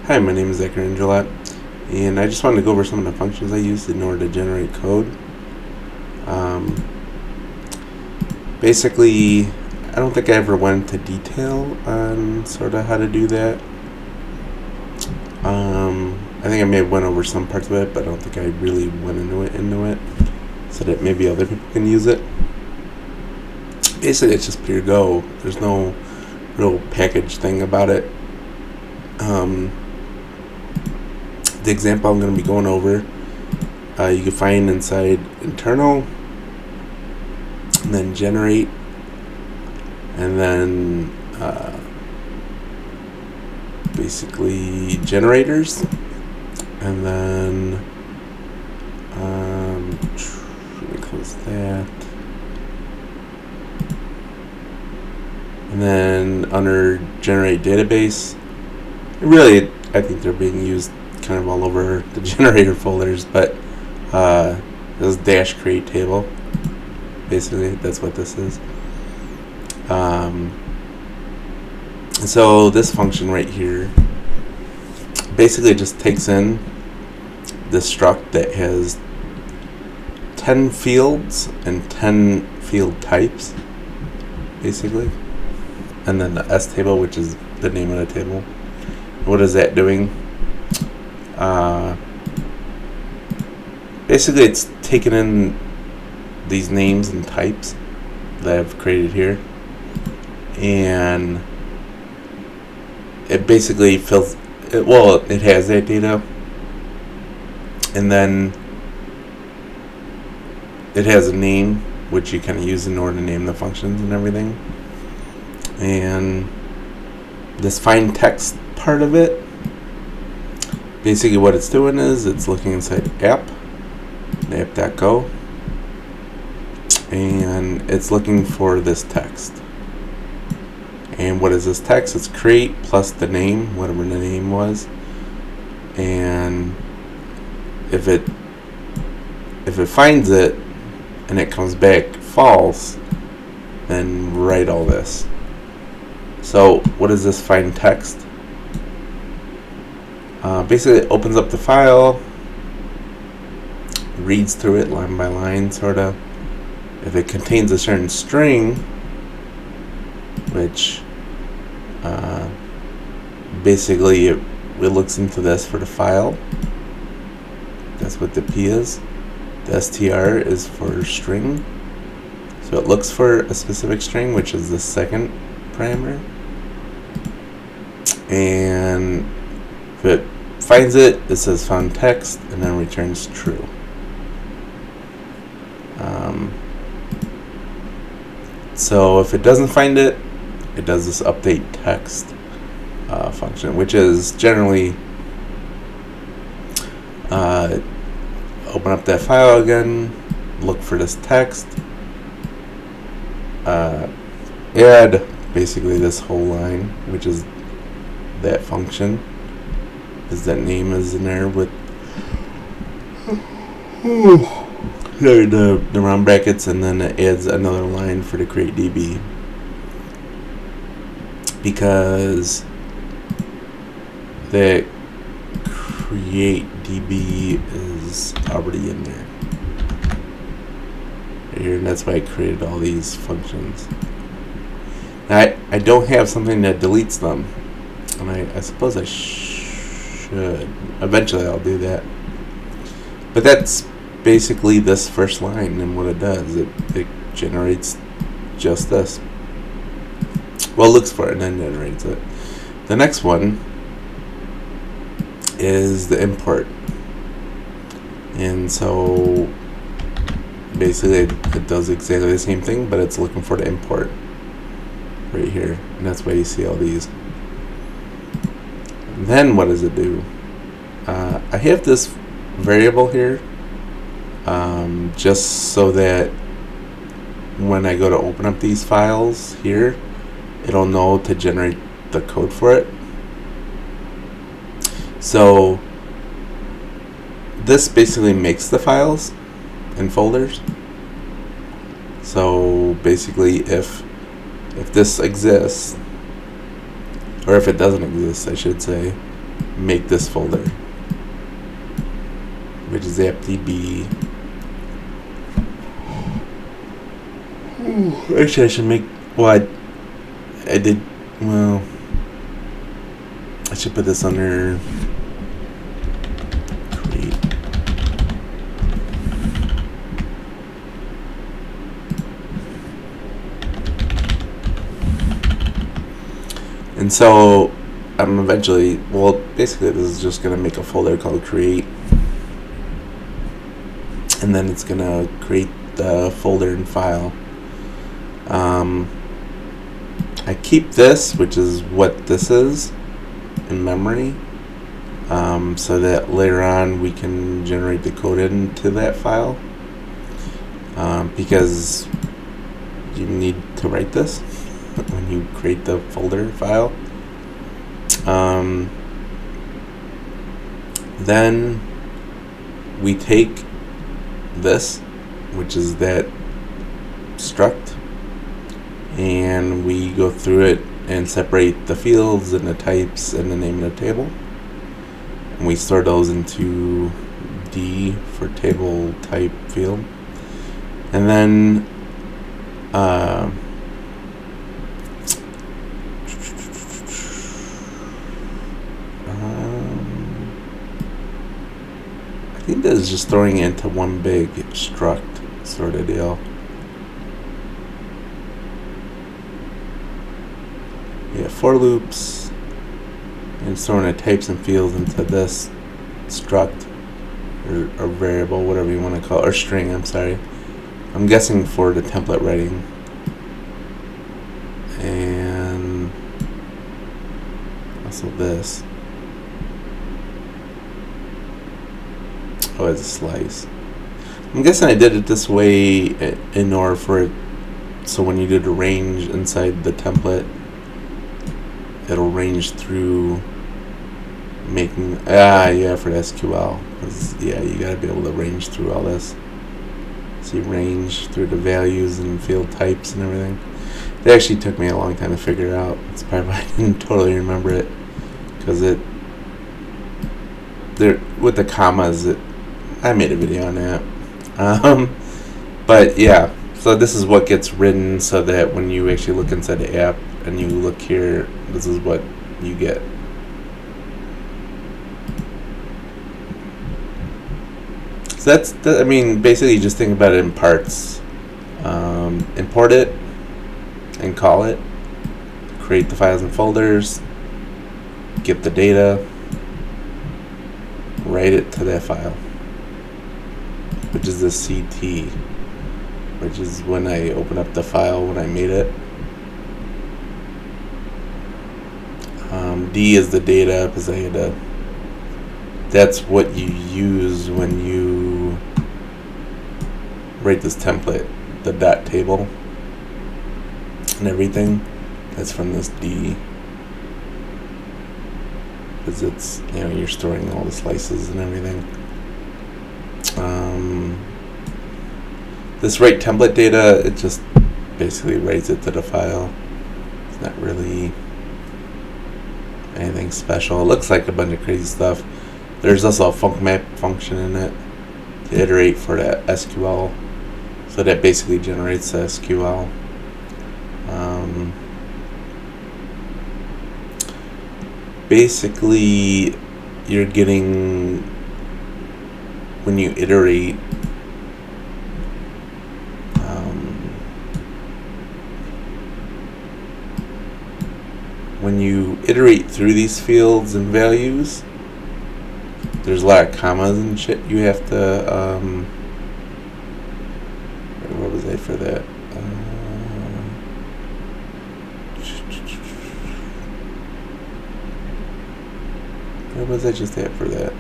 Hi, my name is Zachary and I just wanted to go over some of the functions I used in order to generate code. Basically, I don't think I ever went into detail on sort of how to do that. I think I may have went over some parts of it, but I don't think I really went into it, so that maybe other people can use it. Basically, it's just pure Go. There's no real package thing about it. The example I'm going to be going over, you can find inside internal, and then generate, and then basically generators, and then let me close that, and then under generate database, really I think they're being used kind of all over the generator folders, but this is dash create table. Basically, that's what this is. So this function right here basically just takes in this struct that has 10 fields and 10 field types, basically, and then the S table, which is the name of the table. What is that doing? Basically, it's taking in these names and types that I've created here, and it basically fills it. Well, it has that data, and then it has a name which you kind of use in order to name the functions and everything. And this find text part of it, basically what it's doing is it's looking inside app.go, and it's looking for this text. And what is this text? It's create plus the name, whatever the name was. And if it finds it and it comes back false, then write all this. So what is this find text? Basically, it opens up the file, reads through it line by line, sort of. If it contains a certain string, which basically it looks into this for the file. That's what the P is. The str is for string. So it looks for a specific string, which is the second parameter. And if it finds it, it says found text, and then returns true. So if it doesn't find it, it does this update text function, which is generally open up that file again, look for this text, add basically this whole line, which is that function, is that name is in there with the round brackets, and then it adds another line for the create DB, because the create DB is already in there right here, and that's why I created all these functions. Now, I don't have something that deletes them, and I suppose I should. Eventually I'll do that. But that's basically this first line, and what it does, it generates just this. Well, it looks for it and then generates it. The next one is the import. And so basically it does exactly the same thing, but it's looking for the import right here, and that's why you see all these. And then what does it do? I have this variable here just so that when I go to open up these files here, it'll know to generate the code for it. So this basically makes the files and folders. So basically, if this exists, or if it doesn't exist, I should say, make this folder, which is appdb. Actually, I should make. Well, I did. Well, I should put this under create. And so I'm eventually, well, basically this is just going to make a folder called create, and then it's going to create the folder and file. I keep this, which is what this is, in memory, so that later on we can generate the code into that file, because you need to write this when you create the folder file. Then we take this, which is that struct, and we go through it and separate the fields and the types and the name of the table, and we store those into D for table type field. And then I think this is just throwing it into one big struct sort of deal. Yeah, for loops, and it's throwing the types and fields into this struct, or variable, whatever you want to call it, or string, I'm sorry. I'm guessing for the template writing. And also this. Oh, it's a slice. I'm guessing I did it this way in order for it, so when you did a range inside the template, it'll range through making, yeah, for the SQL. 'Cause, yeah, you gotta be able to range through all this. So you range through the values and field types and everything. It actually took me a long time to figure it out. It's probably why I didn't totally remember it, because there with the commas, I made a video on that. But yeah, so this is what gets written, so that when you actually look inside the app and you look here, this is what you get. So I mean, basically just think about it in parts. Import it and call it, create the files and folders, get the data, write it to that file, which is the CT, which is when I open up the file when I made it. D is the data, because that's what you use when you write this template, the dot table and everything. That's from this D, because it's, you're storing all the slices and everything. This write template data, it just basically writes it to the file. It's not really anything special. It looks like a bunch of crazy stuff. There's also a func map function in it to iterate for that SQL, so that basically generates the SQL. Basically, you're getting, when you iterate, through these fields and values, there's a lot of commas and shit you have to, what was I for that? Where was I just at for that?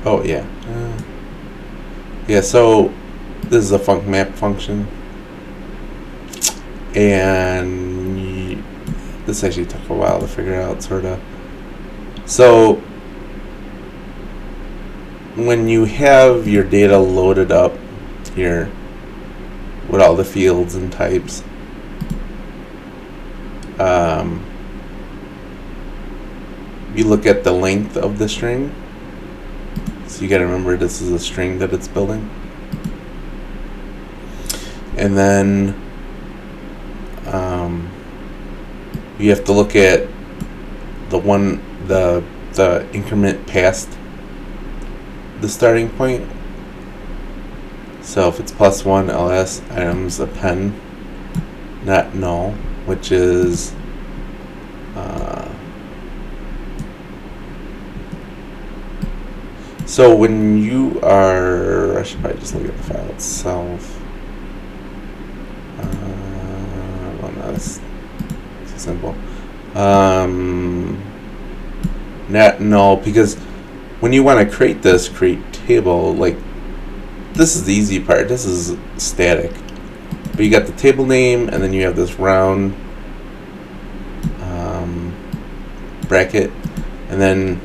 Oh yeah. Yeah, so this is a func map function, and this actually took a while to figure out, sort of. So when you have your data loaded up here with all the fields and types. You look at the length of the string. So you got to remember this is a string that it's building. And then you have to look at the increment past the starting point. So if it's +1 ls items append not null, which is so when you are, I should probably just look at the file itself. Well, no, that's too simple. Not null, because when you want to create table, like, this is the easy part. This is static. But you got the table name, and then you have this round bracket, and then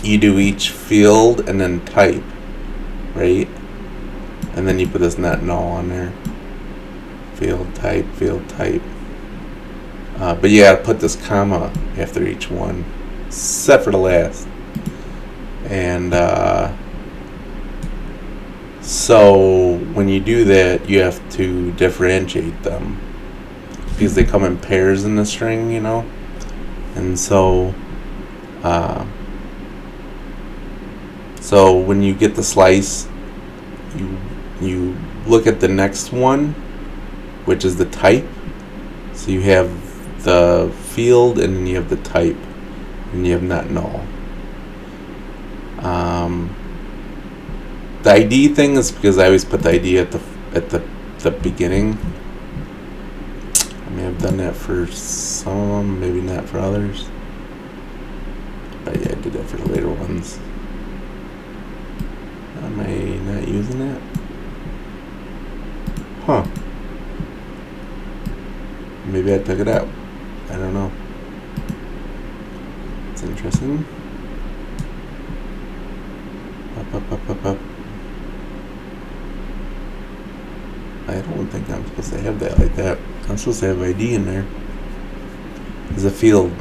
you do each field and then type, right? And then you put this not null on there. Field type, field type. But you gotta put this comma after each one, except for the last. And so when you do that, you have to differentiate them because they come in pairs in the string, you know. And so when you get the slice, you look at the next one, which is the type. So you have the field, and then you have the type, and you have not null. The ID thing is because I always put the ID at the beginning. I may have done that for some, maybe not for others. But yeah, I did that for the later ones. Am I not using that? Huh. Maybe I took it out. I don't know. It's interesting. Up. I don't think I'm supposed to have that like that. I'm supposed to have ID in there. There's a field.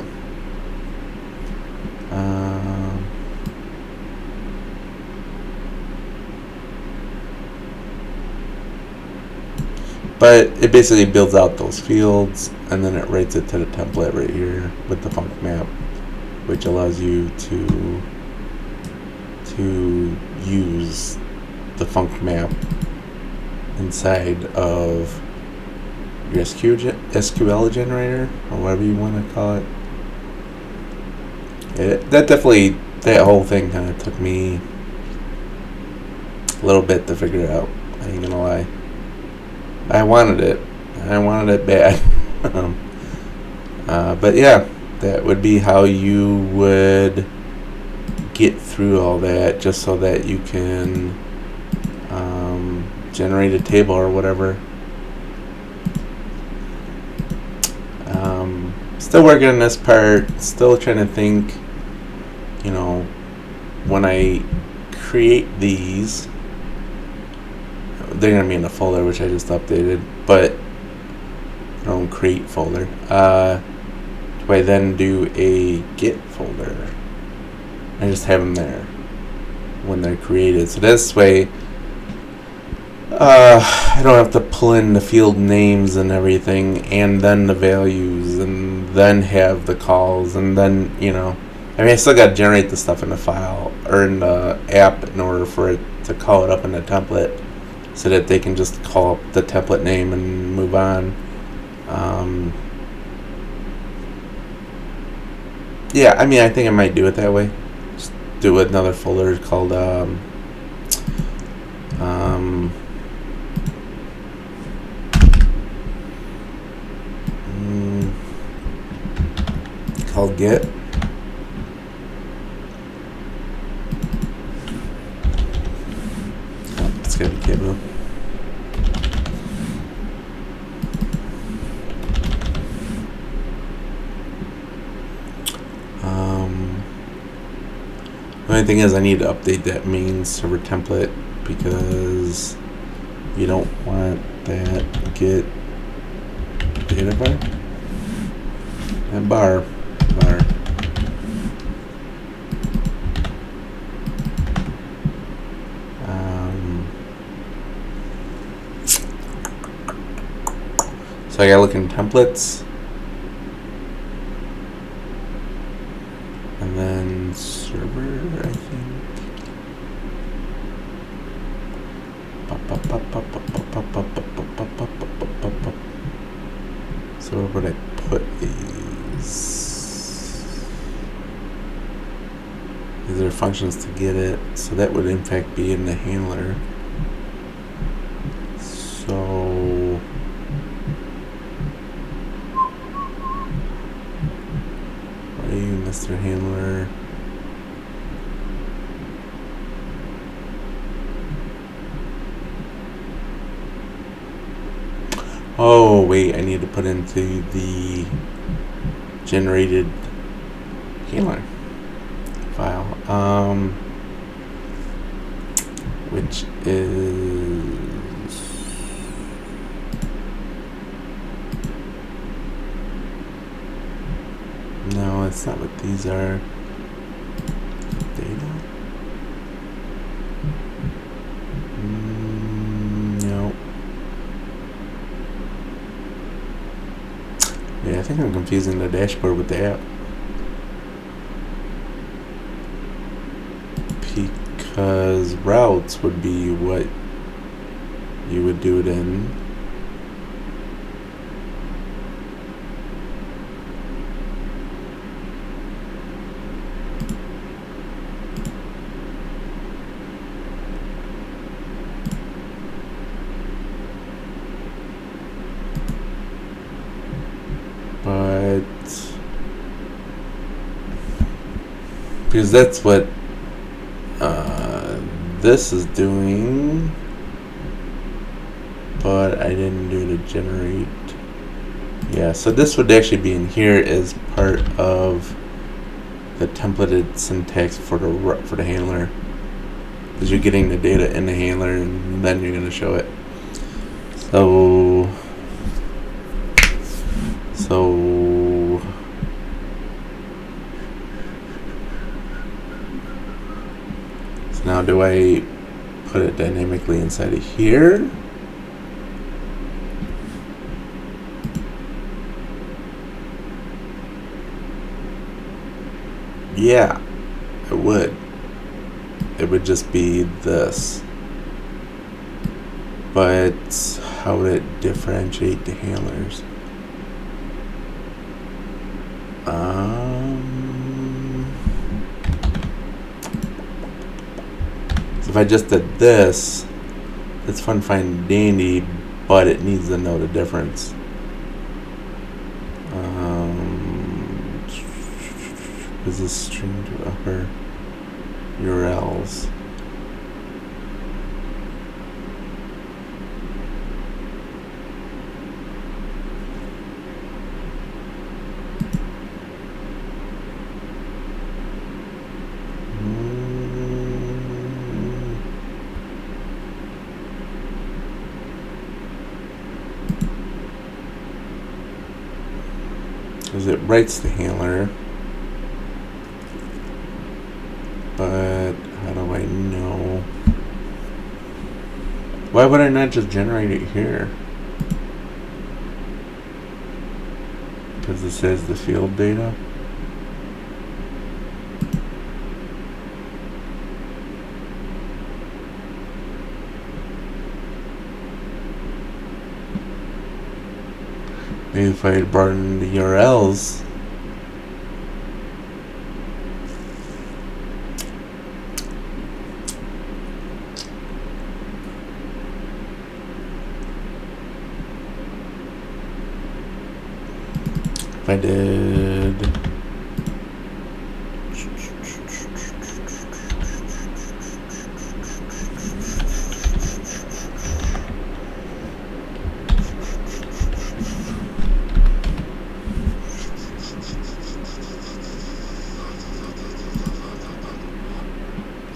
But it basically builds out those fields, and then it writes it to the template right here with the func map, which allows you to use the func map inside of your SQL generator, or whatever you want to call it. That whole thing kind of took me a little bit to figure it out. I ain't gonna lie. I wanted it bad. But yeah, that would be how you would get through all that, just so that you can generate a table or whatever. Still working on this part, still trying to think, you know, when I create these, they're going to be in the folder, which I just updated, but I don't create folder. Do I then do a git folder? I just have them there when they're created. So this way, I don't have to pull in the field names and everything, and then the values, and then have the calls, and then, you know, I mean, I still got to generate the stuff in the file or in the app in order for it to call it up in the template, so that they can just call up the template name and move on. Yeah, I mean, I think I might do it that way. Just do another folder called called Git. Oh, it's gotta be Git. The only thing is I need to update that main server template because you don't want that get data bar and bar. So I gotta look in templates and then server, I think. So where would I put these? These are functions to get it, so that would in fact be in the handler. So what are you, Mr. Handler? Oh wait, I need to put into the generated handler file, which is no, that's not what these are. Data. No. Yeah, I think I'm confusing the dashboard with the app. Because routes would be what you would do it in. But because that's what this is doing, but I didn't do the generate. Yeah, so this would actually be in here as part of the templated syntax for the handler, because you're getting the data in the handler and then you're going to show it. So now do I put it dynamically inside of here? Yeah, it would. It would just be this. But how would it differentiate the handlers? So if I just did this, it's fun, fine, dandy, but it needs to know the difference. Is this string to upper URLs? Because it writes the handler, but how do I know? Why would I not just generate it here? Because it says the field data. Maybe if I had brought in the URLs. If I did.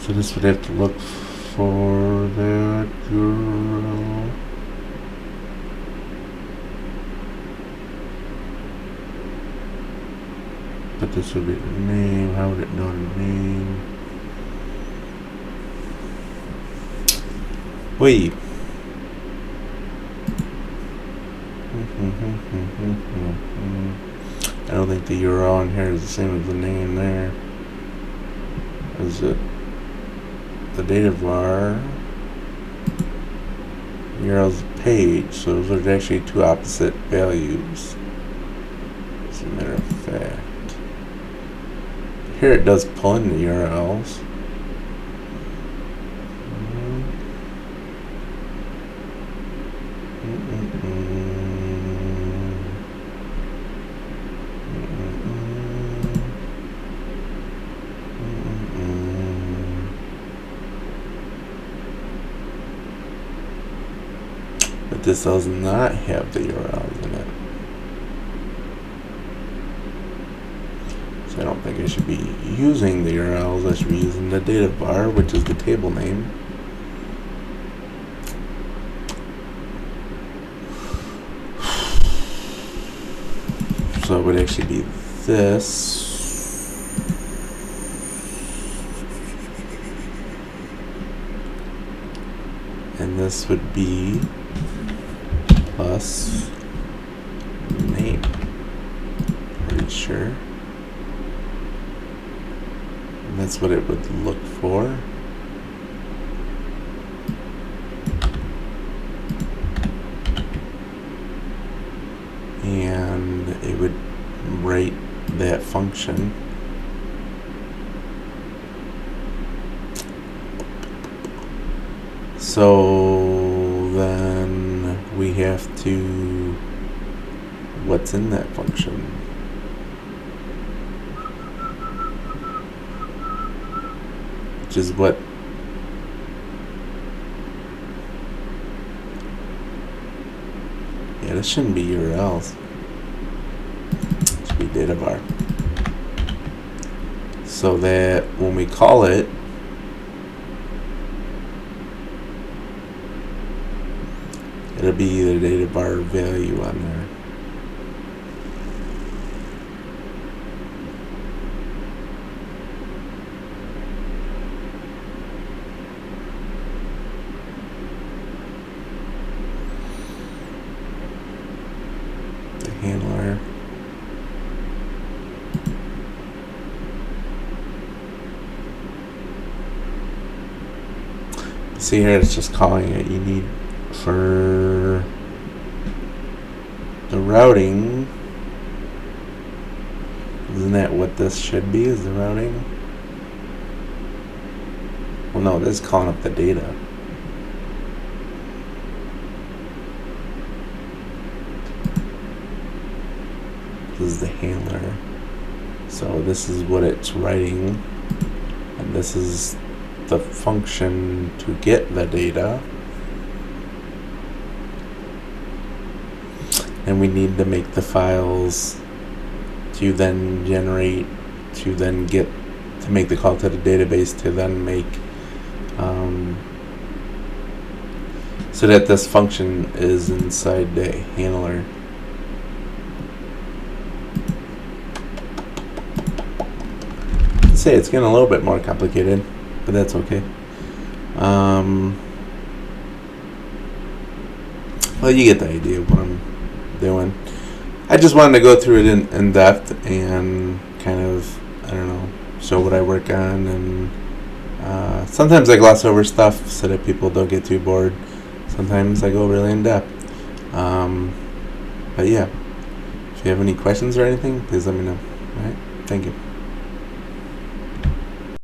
So this would have to look for that URL. But this would be the name. How would it know the name? Wait. I don't think the URL in here is the same as the name there. Is it the data var? URL's page, so those are actually two opposite values. As a matter of fact. Here it does pull in the URLs. But this does not have the URLs in it. So I don't think I should be using the URLs. I should be using the data var, which is the table name. So it would actually be this. And this would be plus name. Pretty sure. And that's what it would look for. And it would write that function. So then we have to, what's in that function? Which is what this shouldn't be URLs. It should be data var. So that when we call it, it'll be the data var value on there. Handler. See here, it's just calling it. You need for the routing. Isn't that what this should be? Is the routing? Well, no, this is calling up the data. This is the handler. So this is what it's writing, and this is the function to get the data. And we need to make the files to then generate, to then get, to make the call to the database, to then make, so that this function is inside the handler. Say it's getting a little bit more complicated, but that's okay. Well, you get the idea of what I'm doing. I just wanted to go through it in depth and kind of, I don't know, show what I work on, and sometimes I gloss over stuff so that people don't get too bored. Sometimes I go really in depth. But yeah, if you have any questions or anything, please let me know. All right, thank you.